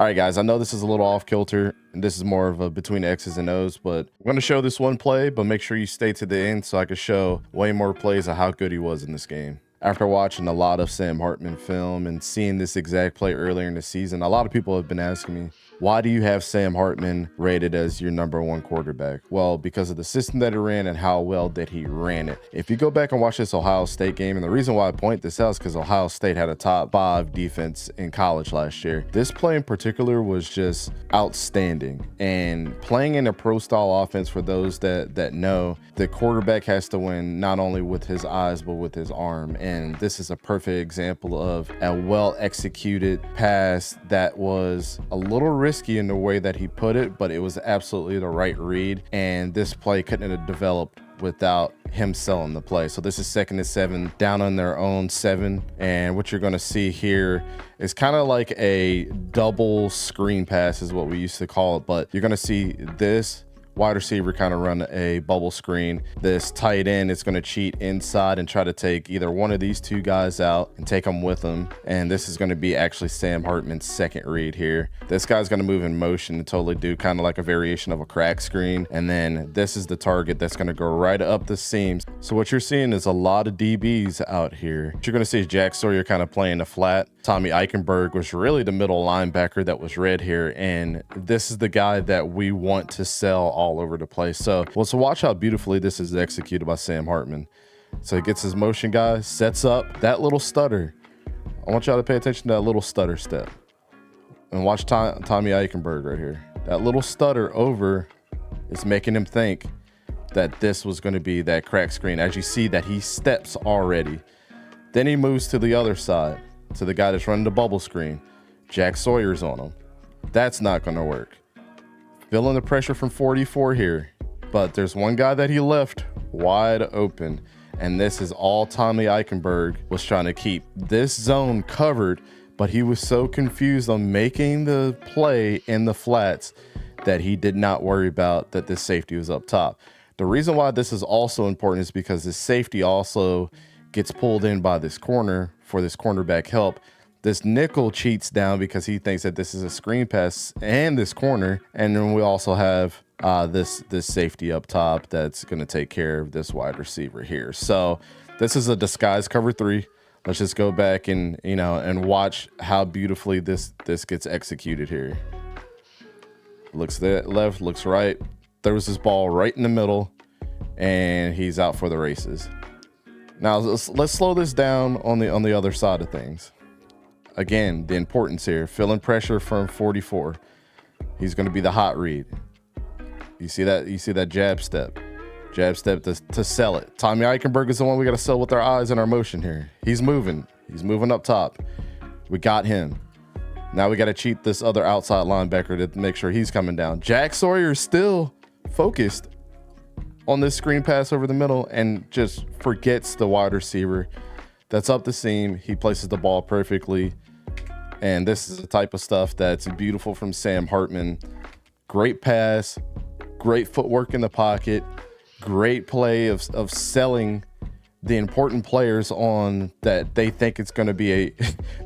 All right, guys, I know this is a little off kilter, and this is more of a between X's and O's, but I'm going to show this one play, but make sure you stay to the end so I can show way more plays of how good he was in this game. After watching a lot of Sam Hartman film and seeing this exact play earlier in the season, a lot of people have been asking me, why do you have Sam Hartman rated as your #1 quarterback? Well, because of the system that he ran and how well that he ran it. If you go back and watch this Ohio State game, and the reason why I point this out is because Ohio State had a top 5 defense in college last year. This play in particular was just outstanding. And playing in a pro style offense, for those that know, the quarterback has to win not only with his eyes, but with his arm. And this is a perfect example of a well executed pass that was a little risky in the way that he put it, but it was absolutely the right read, and this play couldn't have developed without him selling the play. So this is 2nd and 7, down on their own 7, and what you're going to see here is kind of like a double screen pass is what we used to call it, but you're going to see this wide receiver kind of run a bubble screen. This tight end is going to cheat inside and try to take either one of these two guys out and take them with him. And this is going to be actually Sam Hartman's second read here. This guy's going to move in motion and totally do kind of like a variation of a crack screen. And then this is the target that's going to go right up the seams. So what you're seeing is a lot of DBs out here. What you're going to see is Jack Sawyer kind of playing the flat. 𝗕𝘂𝘀𝗶𝗶𝗀𝗀 was really the middle linebacker that was red here. And this is the guy that we want to sell all over the place. So watch how beautifully this is executed by Sam Hartman. So he gets his motion guy, sets up that little stutter. I want y'all to pay attention to that little stutter step. And watch 𝗕𝘂𝘀𝗀𝗀𝗀𝗀 right here. That little stutter over is making him think that this was going to be that crack screen. As you see that he steps already. Then he moves to the other side, to the guy that's running the bubble screen. Jack Sawyer's on him. That's not going to work. Feeling the pressure from 44 here, but there's one guy that he left wide open, and this is all 𝗕𝘂𝘀𝗀𝗀𝗀𝗀 was trying to keep this zone covered, but he was so confused on making the play in the flats that he did not worry about that this safety was up top. The reason why this is also important is because this safety also gets pulled in by this corner for this cornerback help. This nickel cheats down because he thinks that this is a screen pass and this corner. And then we also have this safety up top that's going to take care of this wide receiver here. So this is a disguise cover 3. Let's just go back and, and watch how beautifully this gets executed here. Looks left, looks right, throws this ball right in the middle, and he's out for the races. Now let's slow this down on the other side of things. Again, the importance here, feeling pressure from 44. He's going to be the hot read. You see that jab step to sell it. 𝗕𝘂𝘀𝗀𝗀𝗀𝗀 is the one we got to sell with our eyes and our motion here. He's moving up top. We got him. Now we got to cheat this other outside linebacker to make sure he's coming down. Jack Sawyer is still focused on this screen pass over the middle and just forgets the wide receiver that's up the seam. He places the ball perfectly. And this is the type of stuff that's beautiful from Sam Hartman. Great pass, great footwork in the pocket, great play of selling the important players on that they think it's going to be a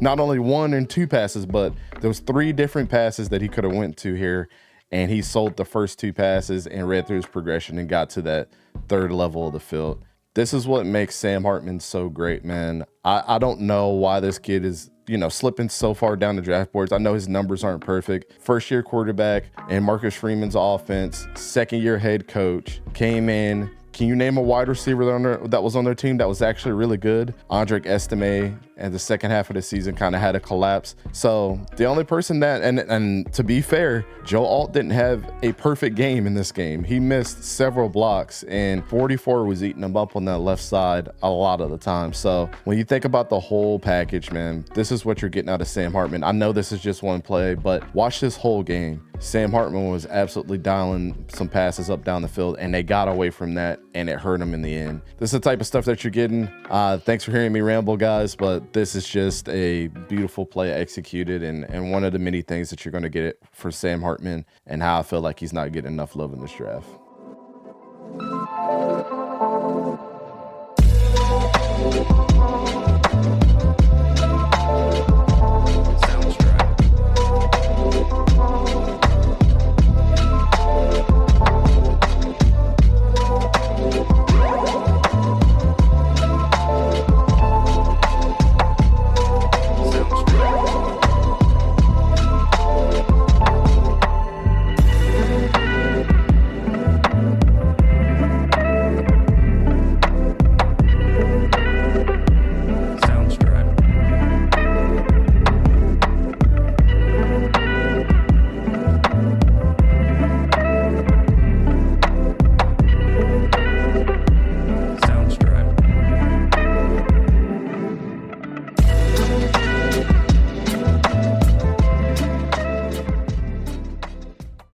not only 1 and 2 passes, but there was 3 different passes that he could have went to here. And he sold the first 2 passes and read through his progression and got to that 3rd level of the field. This is what makes Sam Hartman so great, man. I don't know why this kid is, slipping so far down the draft boards. I know his numbers aren't perfect. First-year quarterback in Marcus Freeman's offense, second-year head coach, came in. Can you name a wide receiver that was on their team that was actually really good? Audric Estime, and the second half of the season kind of had a collapse. So the only person that, and to be fair, Joe Alt didn't have a perfect game in this game. He missed several blocks, and 44 was eating him up on that left side a lot of the time. So when you think about the whole package, man, this is what you're getting out of Sam Hartman. I know this is just one play, but watch this whole game. Sam Hartman was absolutely dialing some passes up down the field, and they got away from that, and it hurt him in the end. This is the type of stuff that you're getting. Thanks for hearing me ramble, guys, but this is just a beautiful play executed, and one of the many things that you're going to get for Sam Hartman, and how I feel like he's not getting enough love in this draft.